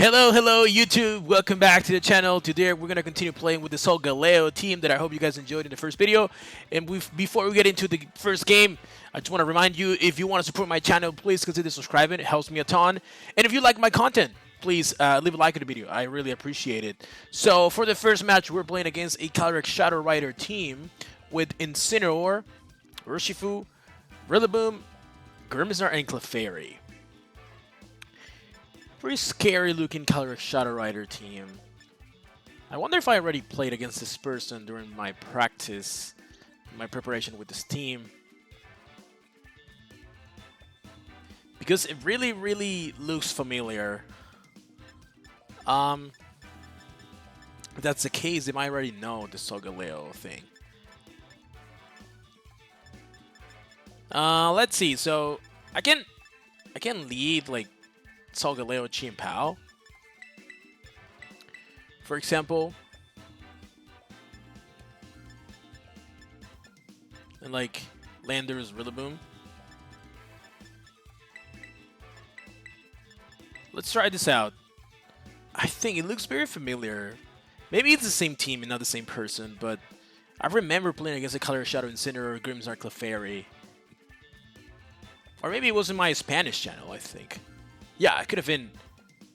Hello YouTube, welcome back to the channel. Today we're gonna continue playing with the Solgaleo team that I hope you guys enjoyed in the first video. And before we get into the first game, I just want to remind you, if you want to support my channel, please consider subscribing. It helps me a ton. And if you like my content, please leave a like on the video. I really appreciate it. So for the first match, we're playing against a Calyrex Shadow Rider team with Incineroar, Urshifu, Rillaboom, Grimmsnarl, and Clefairy. Pretty scary looking Calyrex Shadow Rider team. I wonder if I already played against this person during my practice, my preparation with this team. Because it really looks familiar. If that's the case, they might already know the Solgaleo thing. Let's see. So I can lead like Solgaleo, Chien, for example, and like Lander's Rillaboom. Let's try this out. I think it looks very familiar. Maybe it's the same team and not the same person, but I remember playing against a Calyrex Shadow Incineroar, Grimmsnarl, Clefairy. Or maybe it was in my Spanish channel, I think. Yeah, it could have been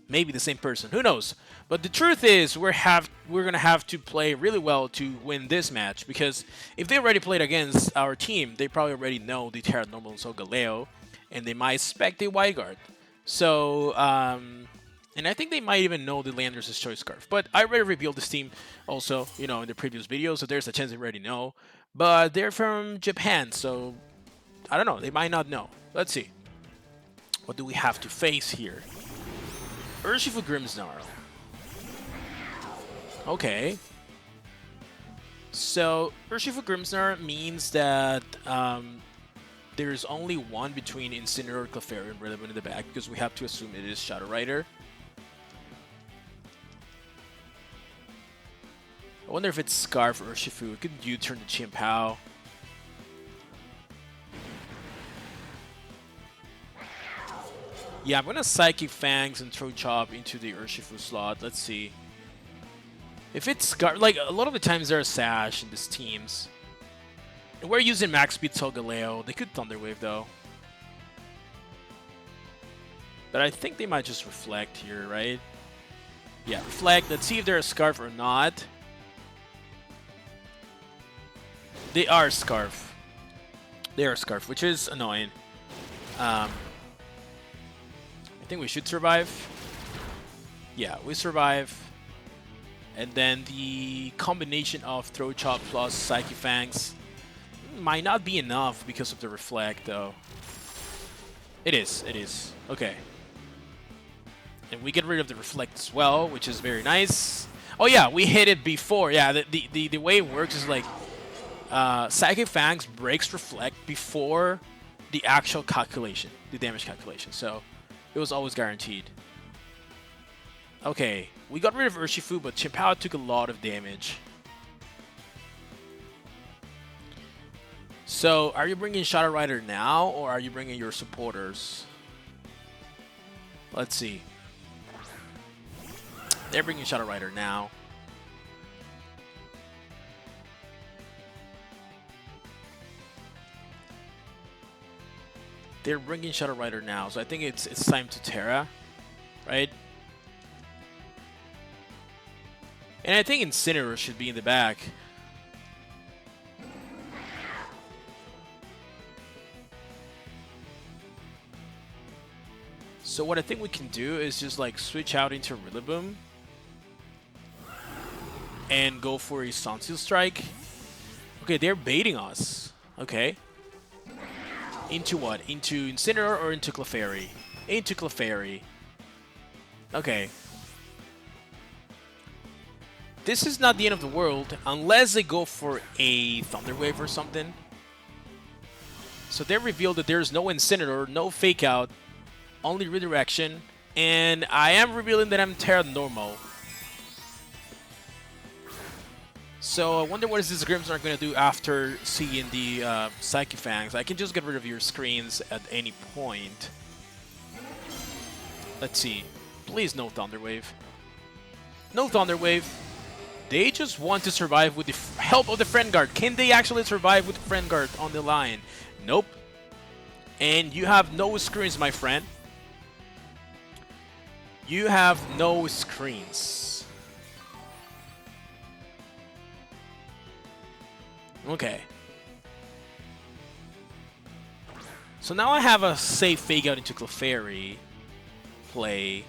maybe the same person. Who knows? But the truth is, we're gonna have to play really well to win this match, because if they already played against our team, they probably already know the Terra Normal and Solgaleo, and they might expect a Wide Guard. So, and I think they might even know the Landers' Choice Scarf. But I already revealed this team also, you know, in the previous video, so there's a chance they already know. But they're from Japan, so I don't know. They might not know. Let's see. What do we have to face here? Urshifu Grimmsnarl. Okay. So, Urshifu Grimmsnarl means that there's only one between Incineroar, Clefairy, and Rillaboom in the back, because we have to assume it is Shadow Rider. I wonder if it's Scarf or Urshifu. It could U-turn to Chien. Yeah, I'm gonna Psychic Fangs and throw Chop into the Urshifu slot. Let's see. If it's Scar, like a lot of the times there's Sash in these teams. And we're using Max Speed Solgaleo. They could Thunder Wave though. But I think they might just Reflect here, right? Yeah, Reflect. Let's see if they're a Scarf or not. They are Scarf. They are Scarf, which is annoying. I think we should survive. Yeah, we survive. And then the combination of Throw Chop plus Psychic Fangs might not be enough because of the Reflect, though. It is. Okay. And we get rid of the Reflect as well, which is very nice. Oh yeah, we hit it before. Yeah, the way it works is like Psychic Fangs breaks Reflect before the actual calculation, the damage calculation. So it was always guaranteed. Okay, we got rid of Urshifu, but Chien took a lot of damage. So, are you bringing Shadow Rider now, or are you bringing your supporters? Let's see. They're bringing Shadow Rider now. They're bringing Shadow Rider now, so I think it's time to Terra, right? And I think Incineroar should be in the back. So what I think we can do is just like switch out into Rillaboom and go for a Sunseal Strike. Okay, they're baiting us. Okay. Into what? Into Incineroar or into Clefairy? Into Clefairy. Okay. This is not the end of the world unless they go for a Thunder Wave or something. So they revealed that there's no Incineroar, no Fake Out, only Redirection, and I am revealing that I'm Terra Normal. So I wonder what is this Grimmsnarl going to do after seeing the Psychic Fangs. I can just get rid of your screens at any point. Let's see. Please no Thunder Wave. No Thunder Wave. They just want to survive with the help of the Friend Guard. Can they actually survive with the Friend Guard on the line? Nope. And you have no screens, my friend. You have no screens. Okay. So now I have a safe fake out into Clefairy play.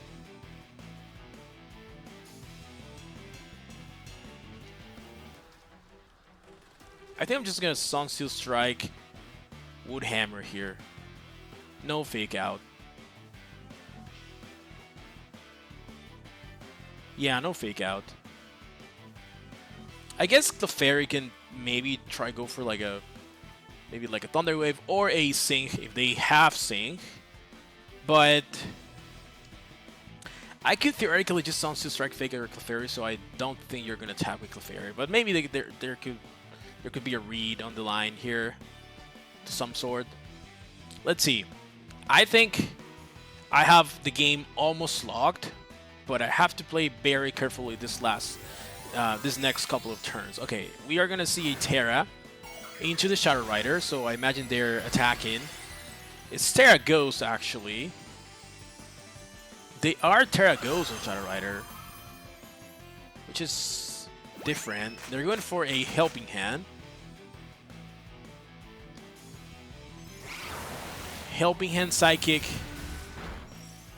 I think I'm just gonna Sunsteel Strike Woodhammer here. No fake out. Yeah, no fake out. I guess Clefairy can maybe try go for like a maybe like a Thunder Wave or a Sync if they have Sync. But I could theoretically just Sunsteel Strike fake out or Clefairy, so I don't think you're gonna attack with Clefairy. But maybe there could be a read on the line here to some sort. Let's see. I think I have the game almost locked, but I have to play very carefully this next couple of turns. Okay, we are gonna see a Terra into the Shadow Rider, so I imagine they're attacking. It's Terra Ghost actually. They are Terra Ghost on Shadow Rider, which is different. They're going for a Helping Hand. Helping Hand Psychic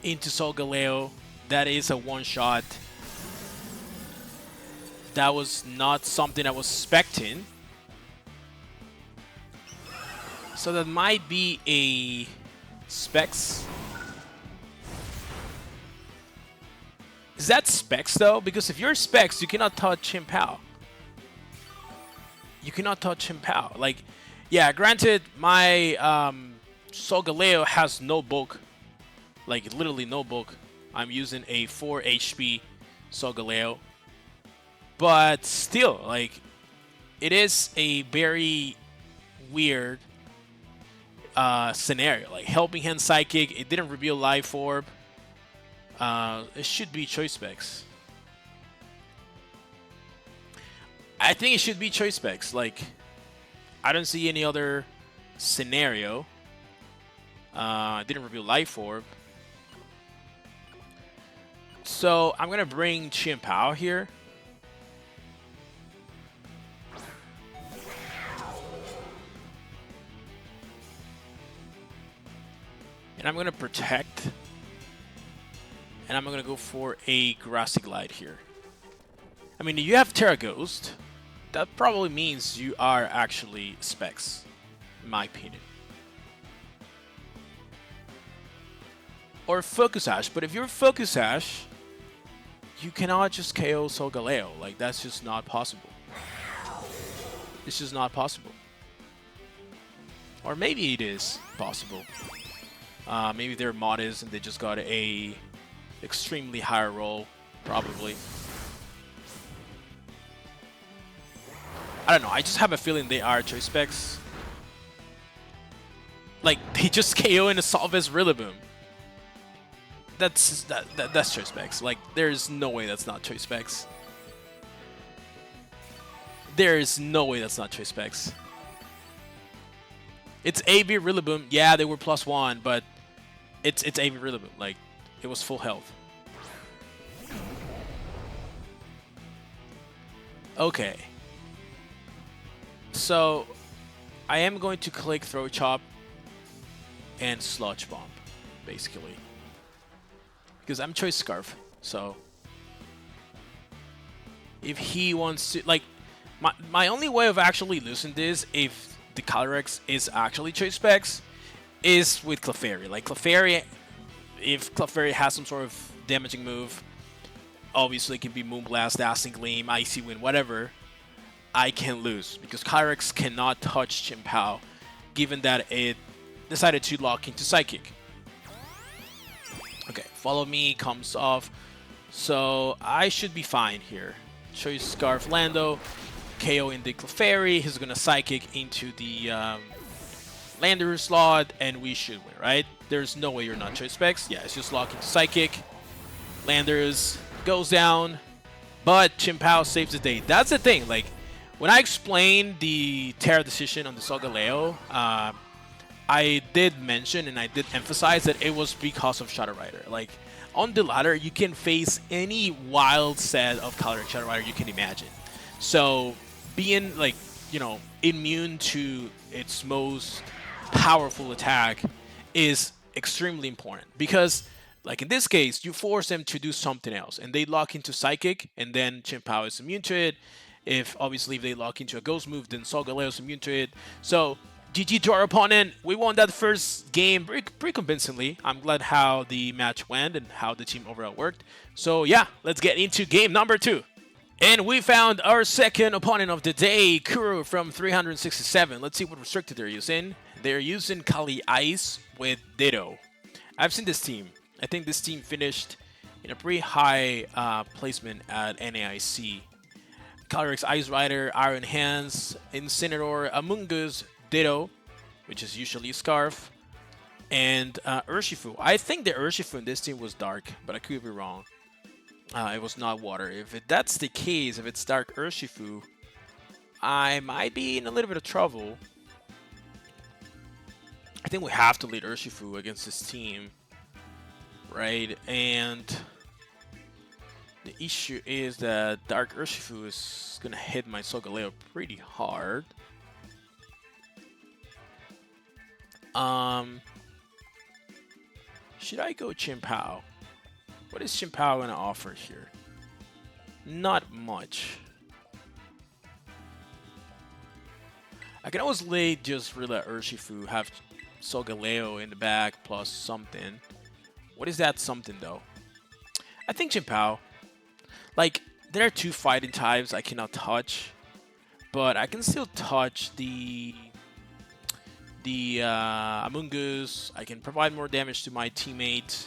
into Solgaleo. That is a one-shot. That was not something I was expecting. So that might be a Specs. Is that Specs though? Because if you're Specs, you cannot touch Chien-Pao. You cannot touch Chien-Pao. Like, yeah, granted, my Solgaleo has no bulk. Like, literally no bulk. I'm using a 4 HP Solgaleo. But still, like, it is a very weird scenario. Like, Helping Hand Psychic, it didn't reveal Life Orb. It should be Choice Specs. I think it should be Choice Specs. Like, I don't see any other scenario. Didn't reveal Life Orb. So I'm gonna bring Chien-Pao here. And I'm gonna protect. And I'm gonna go for a Grassy Glide here. I mean, you have Terra Ghost. That probably means you are actually Specs, in my opinion. Or Focus Sash, but if you're Focus Sash, you cannot just KO Solgaleo. Like, that's just not possible. It's just not possible. Or maybe it is possible. Maybe they're modest and they just got a extremely high roll, probably. I don't know, I just have a feeling they are Choice Specs. Like, they just KO in a Solvez Rillaboom. That's Choice Specs. Like, there's no way that's not Choice Specs. There's no way that's not Choice Specs. It's AB Rillaboom. Yeah, they were +1, but it's AB Rillaboom. Like, it was full health. Okay. So, I am going to click Throw Chop and Sludge Bomb, basically. Because I'm Choice Scarf, so if he wants to, like, my only way of actually losing this, if the Calyrex is actually Choice Specs, is with Clefairy. Like, Clefairy, if Clefairy has some sort of damaging move, obviously it can be Moonblast, Dazzling Gleam, Icy Wind, whatever, I can lose. Because Calyrex cannot touch Chien-Pao, given that it decided to lock into Psychic. Okay, Follow Me comes off, so I should be fine here. Choice Scarf Lando, KO in the Clefairy, he's gonna Psychic into the Lander slot, and we should win, right? There's no way you're not Choice Specs. Yeah, it's just lock into Psychic. Landers goes down, but Chien saves the day. That's the thing. Like, when I explained the Terra decision on the Solgaleo, I did mention and I did emphasize that it was because of Shadow Rider. Like, on the ladder, you can face any wild set of colored Shadow Rider you can imagine. So, being, like, you know, immune to its most powerful attack is extremely important. Because, like in this case, you force them to do something else, and they lock into Psychic, and then Chien is immune to it. If they lock into a Ghost move, then Solgaleo is immune to it. So, GG to our opponent. We won that first game pretty convincingly. I'm glad how the match went and how the team overall worked. So yeah, let's get into game number 2. And we found our second opponent of the day, Kuro from 367. Let's see what restricted they're using. They're using Kali Ice with Ditto. I've seen this team. I think this team finished in a pretty high placement at NAIC. Calyrex Ice Rider, Iron Hands, Incineroar, Amoonguss, Ditto, which is usually Scarf, and Urshifu. I think the Urshifu in this team was dark, but I could be wrong. It was not water. If that's the case, if it's dark Urshifu, I might be in a little bit of trouble. I think we have to lead Urshifu against this team, right? And the issue is that Dark Urshifu is gonna hit my Solgaleo pretty hard. Should I go Chien? What is Chien gonna offer here? Not much. I can always lay just really Urshifu, have Solgaleo in the back plus something. What is that something though? I think Chien. Like, there are 2 fighting types I cannot touch, but I can still touch the Amoonguss. I can provide more damage to my teammate.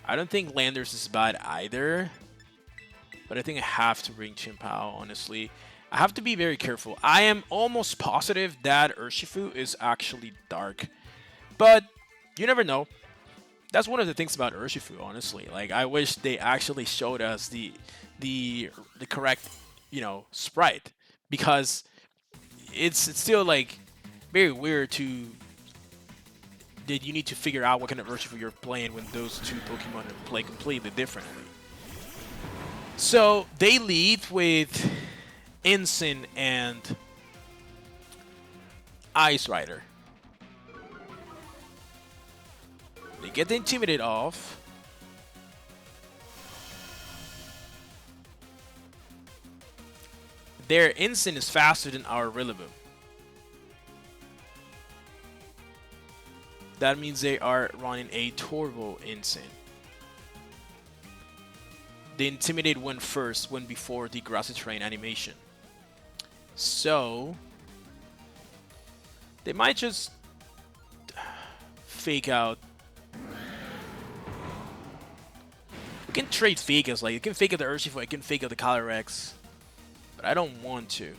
I don't think Landers is bad either, but I think I have to bring Chien, honestly. I have to be very careful. I am almost positive that Urshifu is actually dark, but you never know. That's one of the things about Urshifu, honestly. Like, I wish they actually showed us the correct, you know, sprite, because it's still like very weird that you need to figure out what kind of Urshifu you're playing when those 2 Pokemon play completely differently. So they lead with Ensign and Ice Rider. They get the Intimidate off. Their Ensign is faster than our Rillaboom. That means they are running a Turbo Ensign. The Intimidate went before the Grassy Terrain animation. So they might just fake out. We can trade fake outs, like you can fake out the Urshifu, I can fake out the Calyrex, but I don't want to.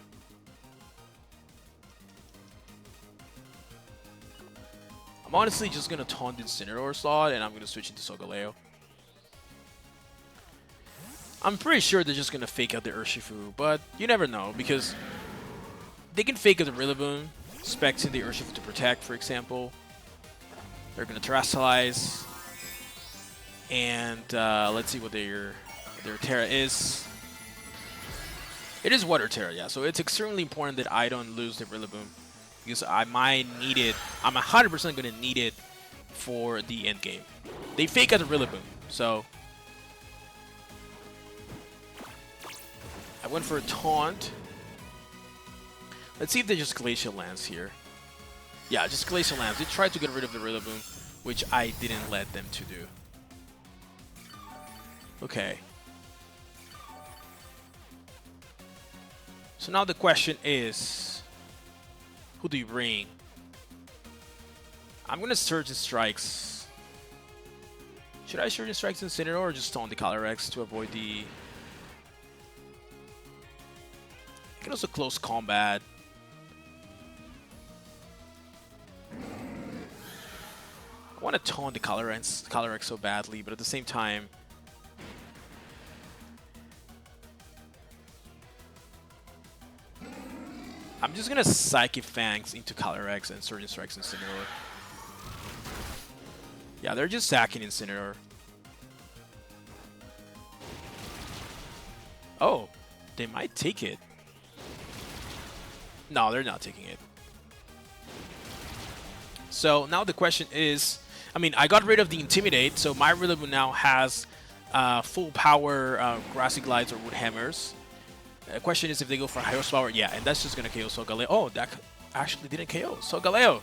I'm honestly just gonna taunt Incineroar slot and I'm gonna switch into Solgaleo. I'm pretty sure they're just gonna fake out the Urshifu, but you never know, because they can fake out the Rillaboom, expecting the Urshifu to protect, for example. They're gonna Terastallize, and let's see what their Terra is. It is Water Terra, yeah, so it's extremely important that I don't lose the Rillaboom, because I might need it. I'm 100% gonna need it for the end game. They fake out the Rillaboom, so I went for a taunt. Let's see if they just Glacial Lance here. Yeah, just Glacial Lance. They tried to get rid of the Rillaboom, which I didn't let them to do. Okay. So now the question is, who do you bring? I'm gonna Surge and Strikes. Should I Surge and Strikes Incineroar or just taunt the Calyrex to avoid the... I can also close combat. I want to taunt the Calyrex so badly, but at the same time, I'm just gonna Psychic Fangs into Calyrex and Surgeon Strikes Incineroar. Yeah, they're just sacking Incineroar. Oh, they might take it. No, they're not taking it. So now the question is, I mean, I got rid of the Intimidate, so my Rillaboom now has full power Grassy Glides or Wood Hammers. The question is if they go for high horsepower. Yeah, and that's just going to KO Solgaleo. Oh, that actually didn't KO. Solgaleo,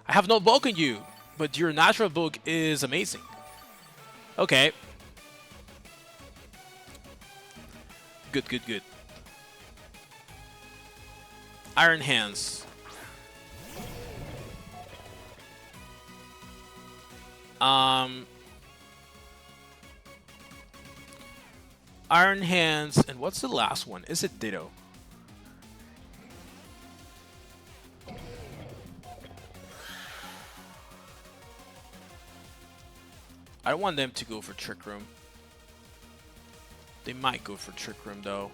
I have no bulk on you, but your natural bulk is amazing. Okay. Good, good, good. Iron Hands. Iron Hands, and what's the last one? Is it Ditto? I don't want them to go for Trick Room. They might go for Trick Room though.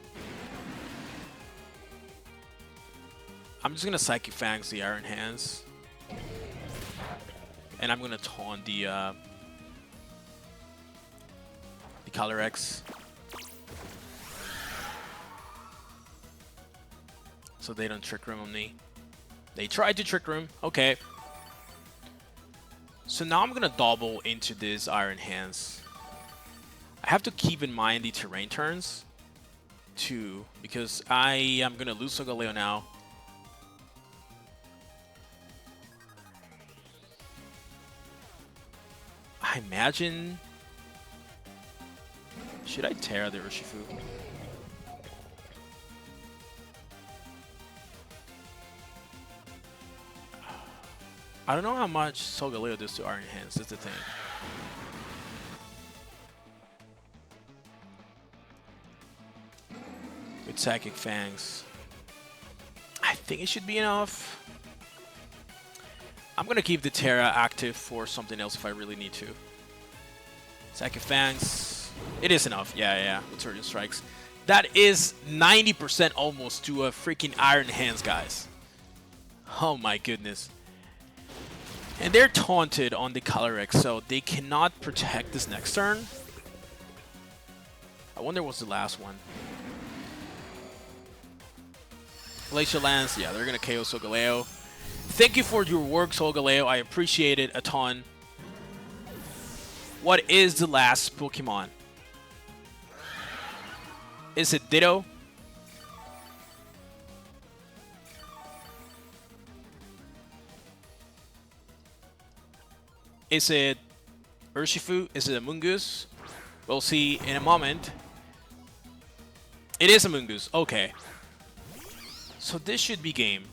I'm just gonna Psychic Fangs the Iron Hands. And I'm gonna taunt the Calyrex. So they don't Trick Room on me. They tried to Trick Room. Okay. So now I'm gonna double into this Iron Hands. I have to keep in mind the terrain turns too, because I am gonna lose Solgaleo now. I imagine. Should I tear the Urshifu? I don't know how much Solgaleo does to Iron Hands, that's the thing. With Psychic Fangs. I think it should be enough. I'm gonna keep the Terra active for something else if I really need to. Psychic Fangs. It is enough. Yeah, with Surgeon Strikes. That is 90% almost to a freaking Iron Hands, guys. Oh my goodness. And they're taunted on the Calyrex, so they cannot protect this next turn. I wonder what's the last one. Glacial Lance, yeah, they're gonna KO Solgaleo. Thank you for your work, Solgaleo. I appreciate it a ton. What is the last Pokemon? Is it Ditto? Is it Urshifu? Is it a Mungus? We'll see in a moment. It is a Mungus. Okay. So this should be game.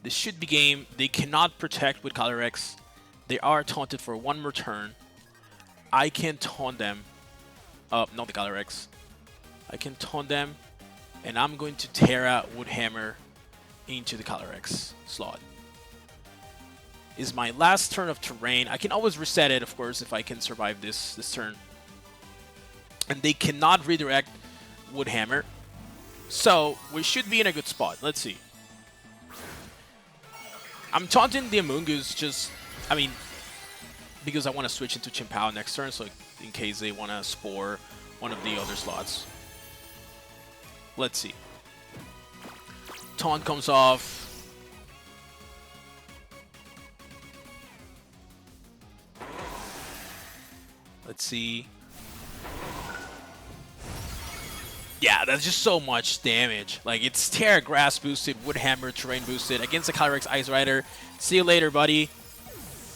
This should be game. They cannot protect with Calyrex. They are taunted for one more turn. I can taunt them. Not the Calyrex. I can taunt them. And I'm going to Terra Wood Hammer into the Calyrex slot. Is my last turn of terrain. I can always reset it, of course, if I can survive this turn. And they cannot redirect Wood Hammer. So, we should be in a good spot. Let's see. I'm taunting the Amoongus just, I mean, because I want to switch into Chimpao next turn, so in case they want to Spore one of the other slots. Let's see. Taunt comes off. Let's see. Yeah, that's just so much damage. Like, it's Terra Grass boosted, Wood Hammer terrain boosted against the Calyrex Ice Rider. See you later, buddy.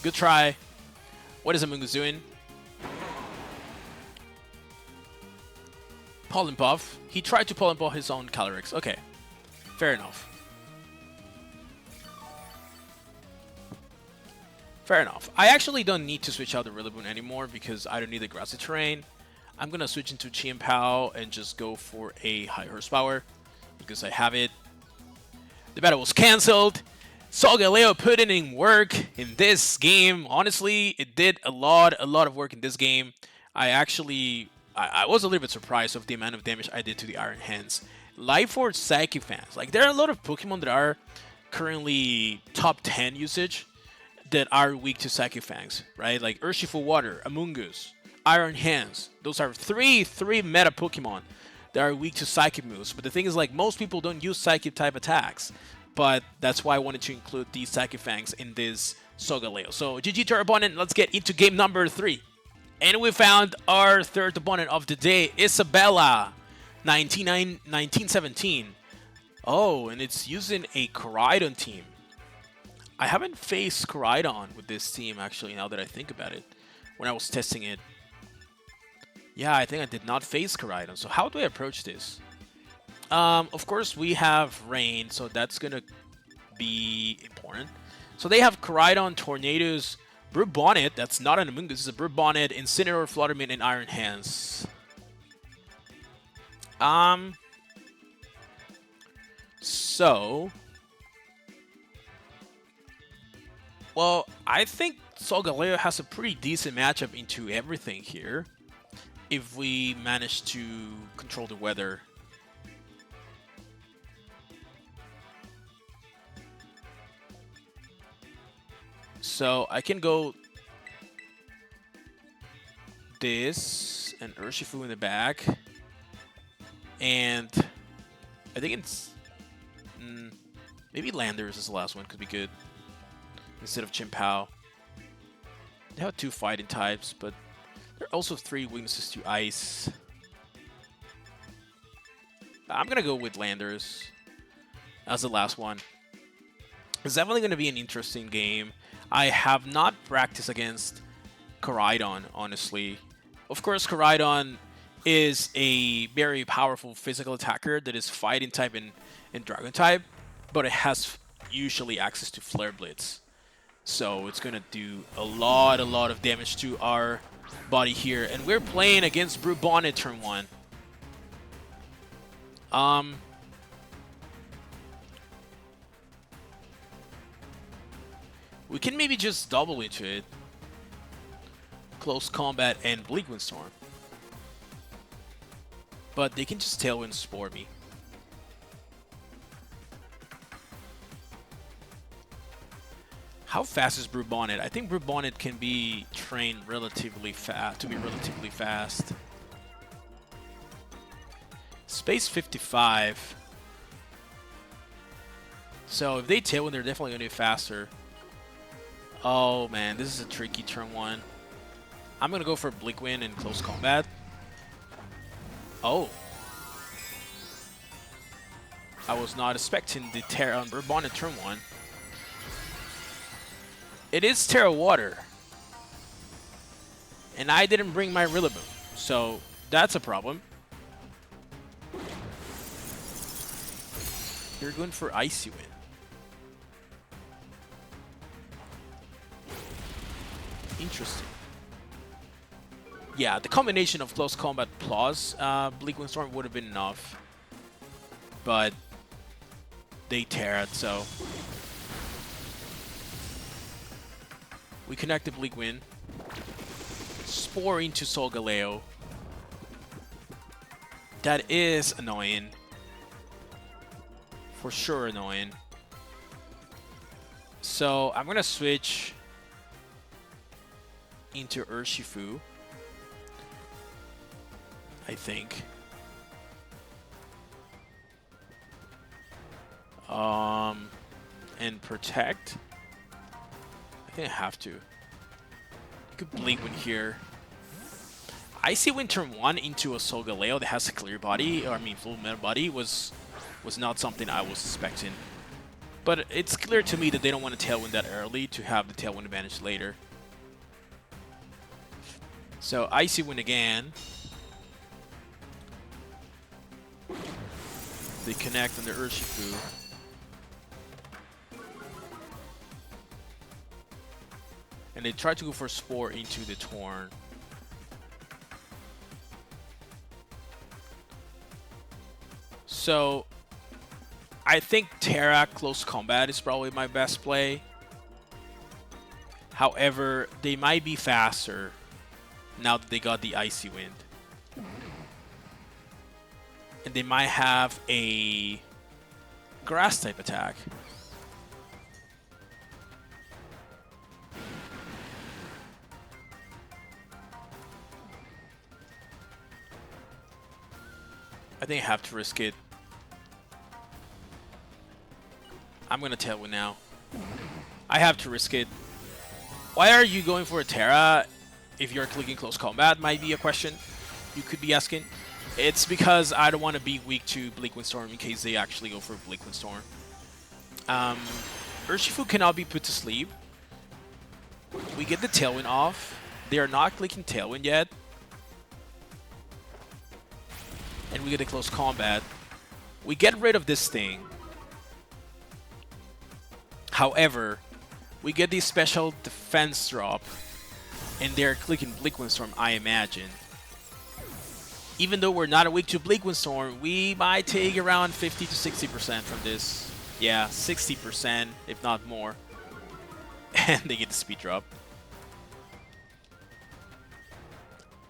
Good try. What is Amoongus doing? Pollen Puff. He tried to Pollen Puff his own Calyrex. Okay. Fair enough. Fair enough. I actually don't need to switch out the Rillaboom anymore because I don't need the grassy terrain. I'm going to switch into Chien and just go for a high horsepower because I have it. The battle was cancelled. Solgaleo put in work in this game. Honestly, it did a lot of work in this game. I was a little bit surprised of the amount of damage I did to the Iron Hands. Life Orb Psychic fans. Like, there are a lot of Pokemon that are currently top 10 usage that are weak to Psychic Fangs, right? Like Urshifu Water, Amoonguss, Iron Hands. Those are three meta Pokemon that are weak to Psychic moves. But the thing is, like, most people don't use Psychic type attacks. But that's why I wanted to include these Psychic Fangs in this Solgaleo. So GG to our opponent. Let's get into game number 3. And we found our third opponent of the day, Isabella, 1917. Oh, and it's using a Koraidon team. I haven't faced Koraidon with this team, actually, now that I think about it, when I was testing it. Yeah, I think I did not face Koraidon, so how do I approach this? Of course, we have Rain, so that's going to be important. So they have Koraidon, Tornadoes, Brute Bonnet, that's not an Amoonguss, it's a Brute Bonnet, Incineroar, Fluttermane, and Iron Hands. So... well, I think Solgaleo has a pretty decent matchup into everything here, if we manage to control the weather. So I can go this and Urshifu in the back, and I think it's maybe Landers is the last one, could be good instead of Chimpao. They have 2 fighting types, but there are also 3 weaknesses to ice. I'm gonna go with Landers as the last one. It's definitely gonna be an interesting game. I have not practiced against Koraidon, honestly. Of course, Koraidon is a very powerful physical attacker that is fighting type and dragon type, but it has usually access to Flare Blitz. So it's gonna do a lot of damage to our body here. And we're playing against Brute Bonnet turn 1. We can maybe just double into it. Close Combat and Bleak Windstorm. But they can just Tailwind Spore me. How fast is Brute Bonnet? I think Brute Bonnet can be trained relatively fast, to be relatively fast. Space 55. So if they Tailwind, they're definitely going to be faster. Oh man, this is a tricky turn 1. I'm going to go for Bleak Wind and Close Combat. Oh. I was not expecting the Terra on Brute Bonnet turn 1. It is Terra Water. And I didn't bring my Rillaboom, so that's a problem. They're going for Icy Wind. Interesting. Yeah, the combination of Close Combat plus Bleak Windstorm would have been enough. But they Terra'd, so... we connect the Bleak Wind. Spore into Solgaleo. That is annoying. For sure annoying. So I'm gonna switch into Urshifu, I think. And protect. I think I have to. You could Bleak Wind here. Icy Wind turn 1 into a Solgaleo that has a clear body, or I mean full metal body, was not something I was expecting. But it's clear to me that they don't want to Tailwind that early to have the Tailwind advantage later. So Icy Wind again. They connect on the Urshifu. And they try to go for Spore into the Torn. So I think Terra Close Combat is probably my best play. However, they might be faster now that they got the Icy Wind. And they might have a grass type attack. I think I have to risk it. I'm gonna Tailwind now. I have to risk it. Why are you going for a Terra if you're clicking close combat? Might be a question you could be asking. It's because I don't want to be weak to Bleak Windstorm in case they actually go for Bleak Windstorm. Urshifu cannot be put to sleep. We get the Tailwind off. They are not clicking Tailwind yet. And we get a close combat. We get rid of this thing. However, we get the special defense drop. And they're clicking Bleak Windstorm, I imagine. Even though we're not weak to Bleak Windstorm, we might take around 50 to 60% from this. Yeah, 60%, if not more. And they get the speed drop.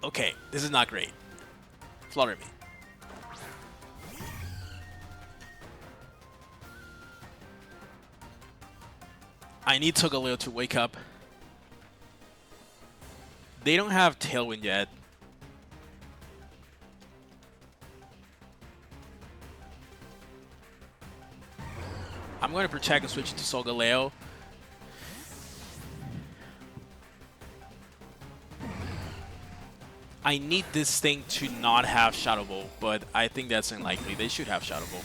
Okay, this is not great. Flutter me. I need Solgaleo to wake up. They don't have Tailwind yet. I'm going to protect and switch to Solgaleo. I need this thing to not have Shadow Ball, but I think that's unlikely. They should have Shadow Ball.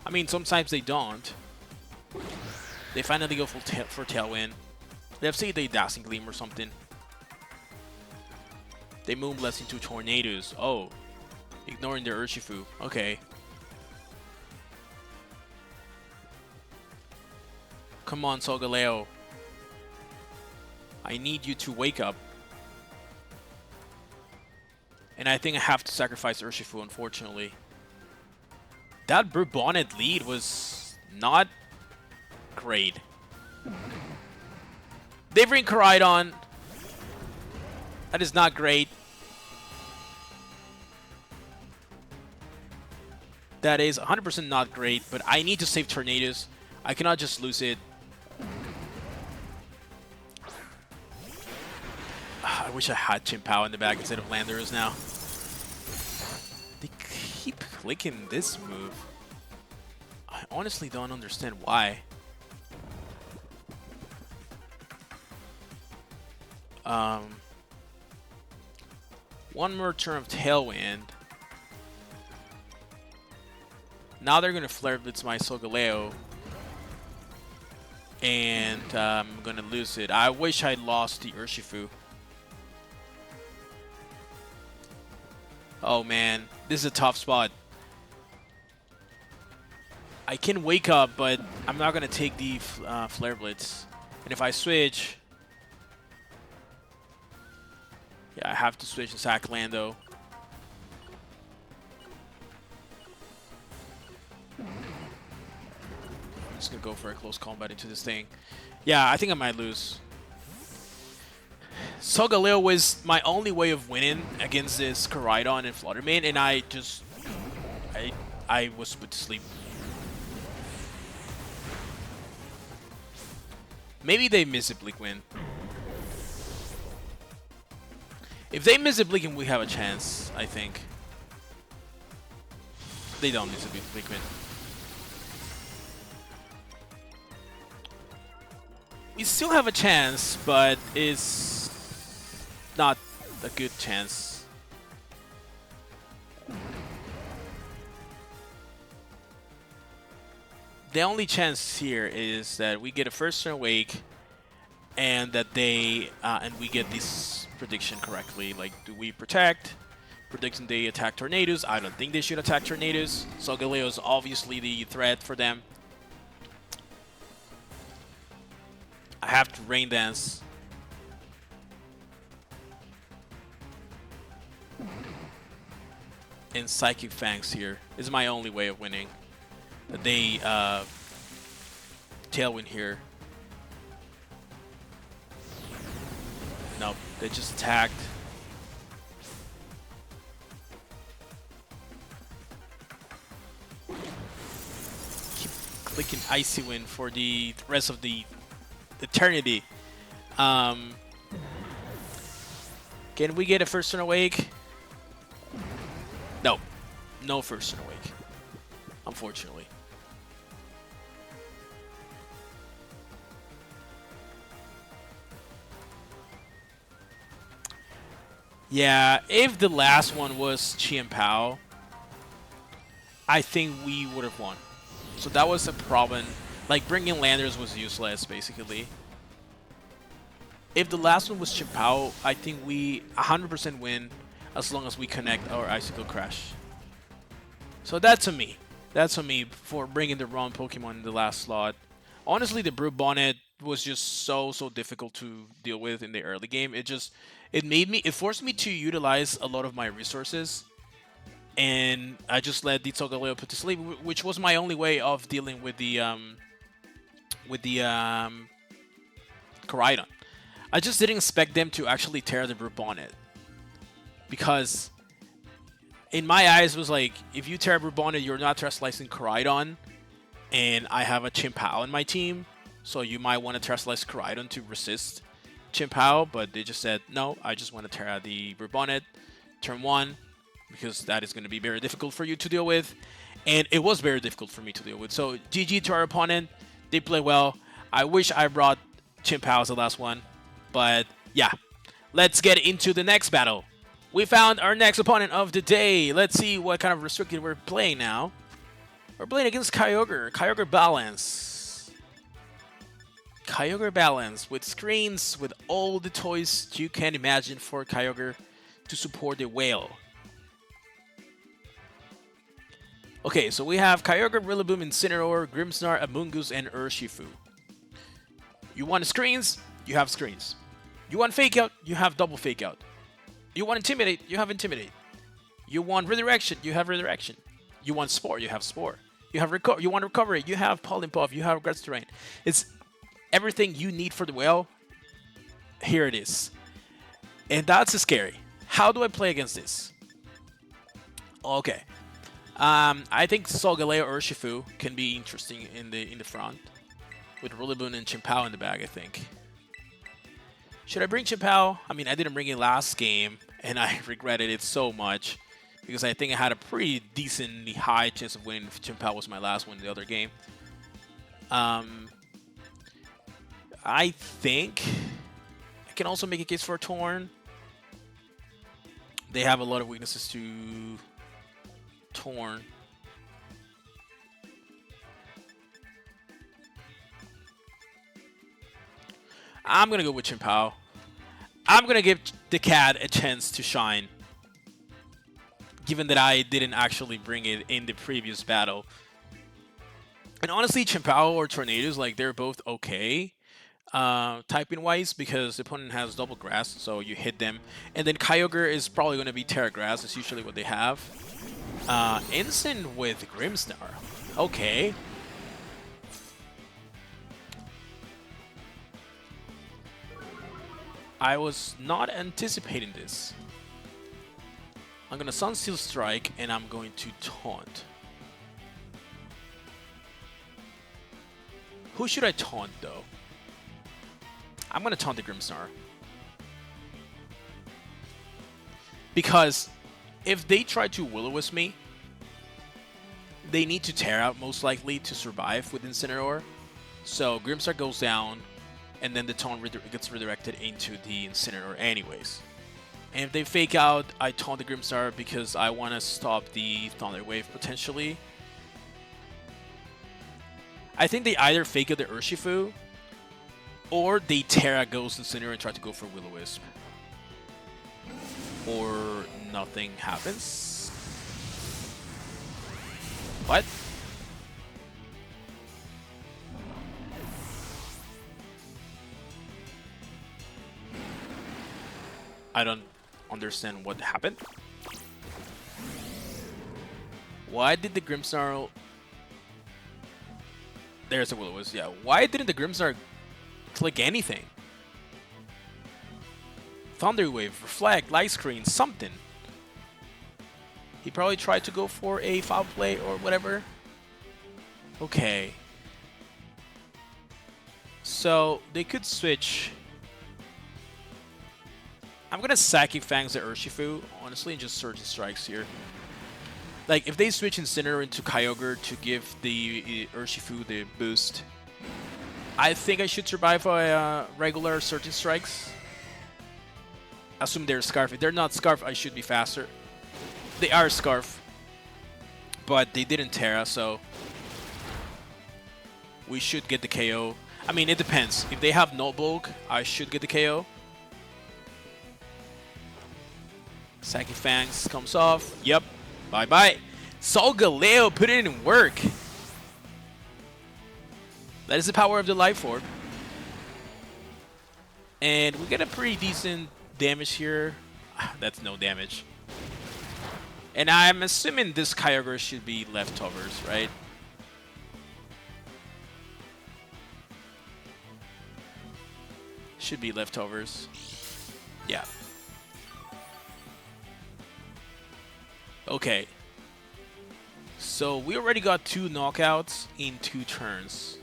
I mean, sometimes they don't. They finally go for Tailwind. Let's say they Dazzling Gleam or something. They Moonblast into Tornadoes. Oh, ignoring their Urshifu. Okay. Come on, Solgaleo. I need you to wake up. And I think I have to sacrifice Urshifu, unfortunately. That Bourbonnet lead was not great. They bring Koraidon. That is not great. That is 100% not great, but I need to save Tornadoes. I cannot just lose it. I wish I had Chimpao in the back instead of Landorus now. They keep clicking this move. I honestly don't understand why. One more turn of Tailwind. Now they're going to Flare Blitz my Solgaleo. And I'm going to lose it. I wish I lost the Urshifu. Oh man, this is a tough spot. I can wake up, but I'm not going to take the Flare Blitz. And if I switch... Yeah, I have to switch and sack Lando. I'm just going to go for a close combat into this thing. Yeah, I think I might lose. Solgaleo was my only way of winning against this Koraidon and Fluttermane, and I was put to sleep. Maybe they miss a Bleak win. If they miss a Bleak win, we have a chance, I think. They don't miss a Bleak win. We still have a chance, but it's not a good chance. The only chance here is that we get a first turn wake, and that they and we get this prediction correctly. Like, do we protect? Predicting they attack Tornadoes. I don't think they should attack Tornadoes. Solgaleo is obviously the threat for them. I have to Rain Dance. And Psychic Fangs here is my only way of winning. They Tailwind here. Nope, they just attacked. like an icy win for the rest of the eternity. Can we get a first turn awake? No. No first turn awake. Unfortunately. Yeah, if the last one was Chien, I think we would have won. So that was a problem. Like, bringing landers was useless, basically. If the last one was Chien, I think we 100% win as long as we connect our Icicle Crash. So that's on me. That's on me for bringing the wrong Pokemon in the last slot. Honestly, the Brute Bonnet was just so difficult to deal with in the early game. It forced me to utilize a lot of my resources, and I just let the Solgaleo put to sleep, which was my only way of dealing with the Koraidon. I just didn't expect them to actually tear the Brute Bonnet, because in my eyes it was like, if you tear Brute Bonnet, you're not terrestrializing Koraidon, and I have a Chien in my team, so you might want to terrestrialize Koraidon to resist Chien, but they just said, no, I just want to tear out the Brute Bonnet turn 1, because that is going to be very difficult for you to deal with, and it was very difficult for me to deal with. So GG to our opponent. They play well. I wish I brought Chien as the last one, but yeah. Let's get into the next battle. We found our next opponent of the day. Let's see what kind of restricted we're playing now. We're playing against Kyogre. Kyogre Balance. Kyogre Balance with screens, with all the toys you can imagine for Kyogre to support the whale. Okay, so we have Kyogre, Rillaboom, Incineroar, Grimmsnarl, Amoonguss, and Urshifu. You want screens? You have screens. You want Fake Out? You have double Fake Out. You want Intimidate? You have Intimidate. You want Redirection? You have Redirection. You want Spore? You have Spore. You want Recovery? You have Pollen Puff. You have Grass Terrain. It's everything you need for the whale. Here it is. And that's scary. How do I play against this? Okay. I think Solgaleo Urshifu can be interesting in the front, with Rillaboom and Chien in the bag, I think. Should I bring Chien? I mean, I didn't bring it last game, and I regretted it so much, because I think I had a pretty decently high chance of winning if Chien was my last one in the other game. I think I can also make a case for a Torn. They have a lot of weaknesses to Torn. I'm gonna go with Chien. I'm gonna give the cat a chance to shine, given that I didn't actually bring it in the previous battle. And honestly, Chien or Tornadoes, like, they're both okay typing wise, because the opponent has double grass, so you hit them. And then Kyogre is probably gonna be Terra Grass. That's usually what they have. Instant with Grimmsnarl. Okay. I was not anticipating this. I'm gonna Sunsteel Strike, and I'm going to Taunt. Who should I taunt, though? I'm gonna taunt the Grimmsnarl. Because if they try to Will-O-Wisp me, they need to tear out, most likely, to survive with Incineroar. So Grimmsnarl goes down, and then the taunt gets redirected into the Incineroar anyways. And if they Fake Out, I taunt the Grimmsnarl because I want to stop the Thunder Wave potentially. I think they either Fake Out the Urshifu, or they Terra Ghost Incineroar and try to go for Will-O-Wisp. Or nothing happens. What? I don't understand what happened. Why did the Grimmsnarl... There's a Will-O-Wisp, yeah. Why didn't the Grimmsnarl click anything? Thunder Wave, Reflect, Light Screen, something. He probably tried to go for a foul play or whatever. Okay. So they could switch. I'm gonna Psychic Fangs the Urshifu, honestly, and just Surge and Strikes here. Like, if they switch Incineroar into Kyogre to give the Urshifu the boost, I think I should survive a regular Surge and Strikes. Assume they're Scarf. If they're not Scarf, I should be faster. They are Scarf, but they didn't Terra, so we should get the KO. I mean, it depends. If they have no bulk, I should get the KO. Psychic Fangs comes off. Yep. Bye-bye. Solgaleo put it in work. That is the power of the Life Orb. And we get a pretty decent damage here. That's no damage. And I'm assuming this Kyogre should be leftovers, right? Should be leftovers. Yeah. Okay. So we already got 2 knockouts in 2 turns.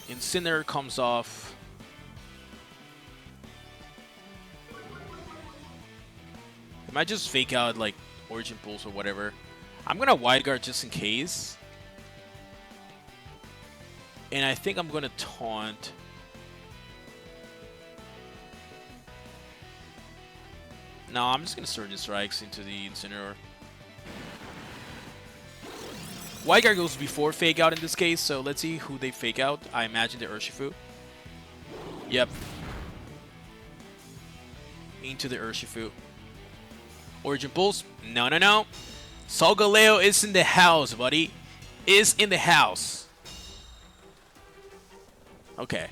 Incineroar comes off. I might just fake out like Origin Pulse or whatever. I'm gonna Wide Guard just in case. And I think I'm gonna Taunt. No, I'm just gonna Surge and Strikes into the Incineroar. Wide Guard goes before Fake Out in this case, so let's see who they Fake Out. I imagine the Urshifu. Yep. Into the Urshifu. Origin Pulse? No, no, no. Solgaleo is in the house, buddy. Is in the house. Okay.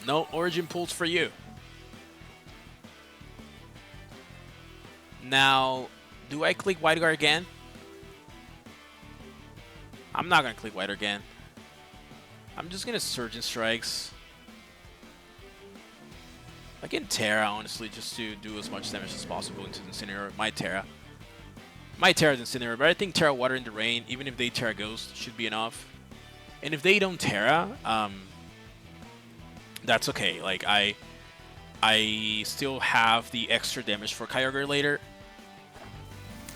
No Origin Pulse for you. Now, do I click Wide Guard again? I'm not going to click Wide Guard again. I'm just going to Surge and Strikes. I can Terra, honestly, just to do as much damage as possible into the Incineroar. My Terra. My Terra is Incineroar, but I think Terra Water in the Rain, even if they Terra Ghost, should be enough. And if they don't Terra, that's okay. Like, I still have the extra damage for Kyogre later.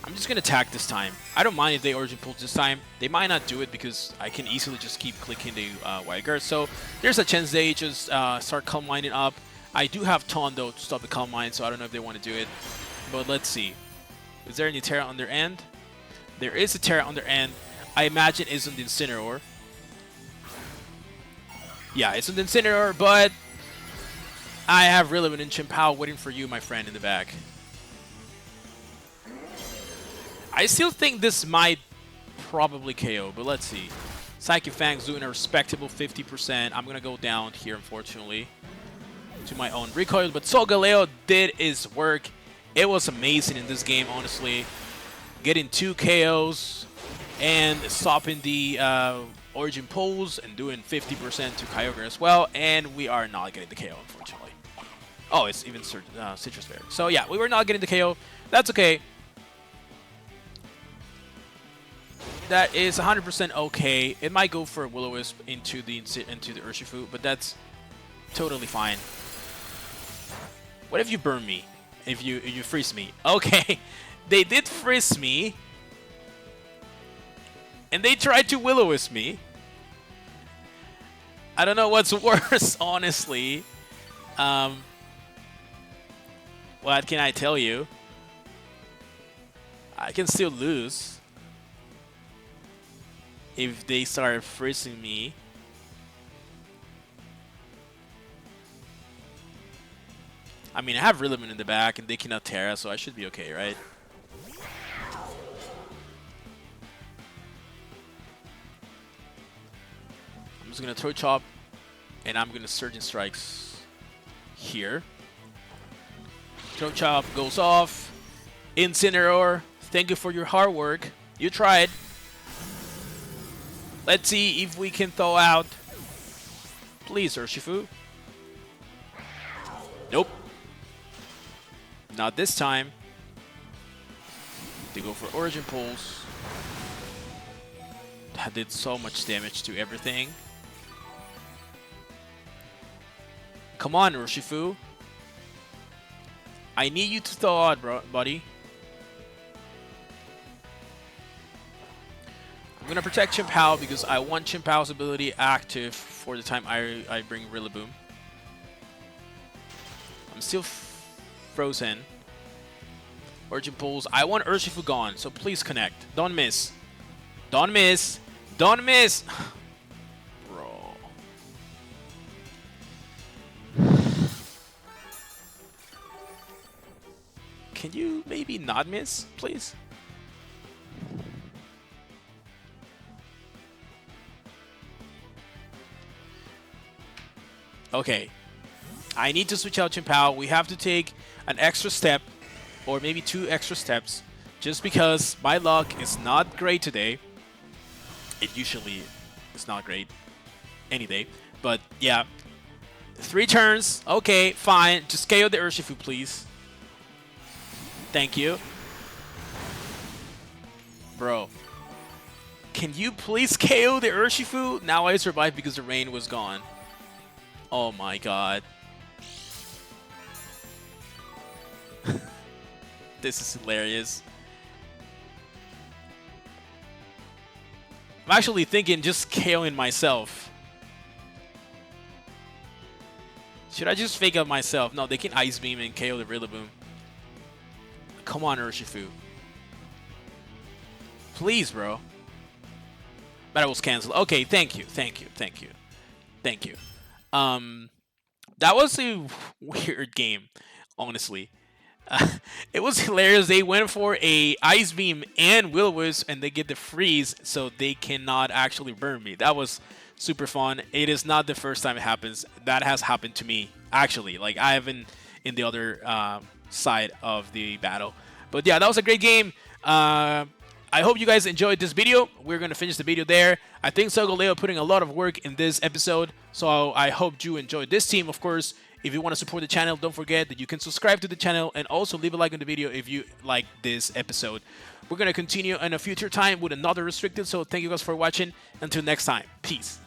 I'm just going to attack this time. I don't mind if they Origin Pulse this time. They might not do it because I can easily just keep clicking the Wide Guard. So there's a chance they just start Calm Minding up. I do have Taunt, though, to stop the Calm Mind, so I don't know if they want to do it. But let's see. Is there any Terra on their end? There is a Terra on their end. I imagine it's on the Incineroar. Yeah, it's on the Incineroar, but I have Rillaboom and Chien-Pao waiting for you, my friend, in the back. I still think this might probably KO, but let's see. Psychic Fangs doing a respectable 50%. I'm going to go down here, unfortunately, to my own recoil. But Solgaleo did his work. It was amazing in this game, honestly. Getting 2 KOs and stopping the Origin Pulse and doing 50% to Kyogre as well. And we are not getting the KO, unfortunately. Oh, it's even Citrus Berry. So yeah, we were not getting the KO. That's okay. That is 100% okay. It might go for a Will-O-Wisp into the Urshifu, but that's totally fine. What if you burn me? If you freeze me? Okay, they did freeze me, and they tried to Will-O-Wisp me. I don't know what's worse, honestly. What can I tell you? I can still lose if they start freezing me. I mean, I have Rillaboom in the back, and they cannot Terra, so I should be okay, right? I'm just gonna Throat Chop, and I'm gonna Surge and Strikes here. Throat Chop goes off. Incineroar, thank you for your hard work. You tried. Let's see if we can thaw out. Please, Urshifu. Nope. Not this time. They go for Origin Pulse. did so much damage to everything. Come on, Urshifu. I need you to thaw out, buddy. I'm gonna protect Chien-Pao because I want Chien-Pao's ability active for the time I bring Rillaboom. I'm still frozen. Origin Pulse. I want Urshifu gone, so please connect. Don't miss. Don't miss. Don't miss. Bro. Can you maybe not miss, please? Okay. I need to switch out Chien-Pao. We have to take an extra step, or maybe 2 extra steps, just because my luck is not great today. It usually is not great any day. But yeah. 3 turns. Okay, fine. Just KO the Urshifu, please. Thank you. Bro. Can you please KO the Urshifu? Now I survived because the rain was gone. Oh my god. This is hilarious. I'm actually thinking just KOing myself. Should I just fake out myself? No, they can Ice Beam and KO the Rillaboom. Come on, Urshifu. Please, bro. Battle was canceled. Okay, thank you, thank you, thank you, thank you. That was a weird game, honestly. It was hilarious. They went for a Ice Beam and Will-O-Wisp, and they get the freeze, so they cannot actually burn me. That was super fun. It is not the first time it happens. That has happened to me, actually. Like, I haven't in the other side of the battle. But yeah, that was a great game. I hope you guys enjoyed this video. We're going to finish the video there. I think Solgaleo putting a lot of work in this episode, so I hope you enjoyed this team. Of course, if you want to support the channel, don't forget that you can subscribe to the channel and also leave a like on the video if you like this episode. We're going to continue in a future time with another restricted, so thank you guys for watching. Until next time, peace.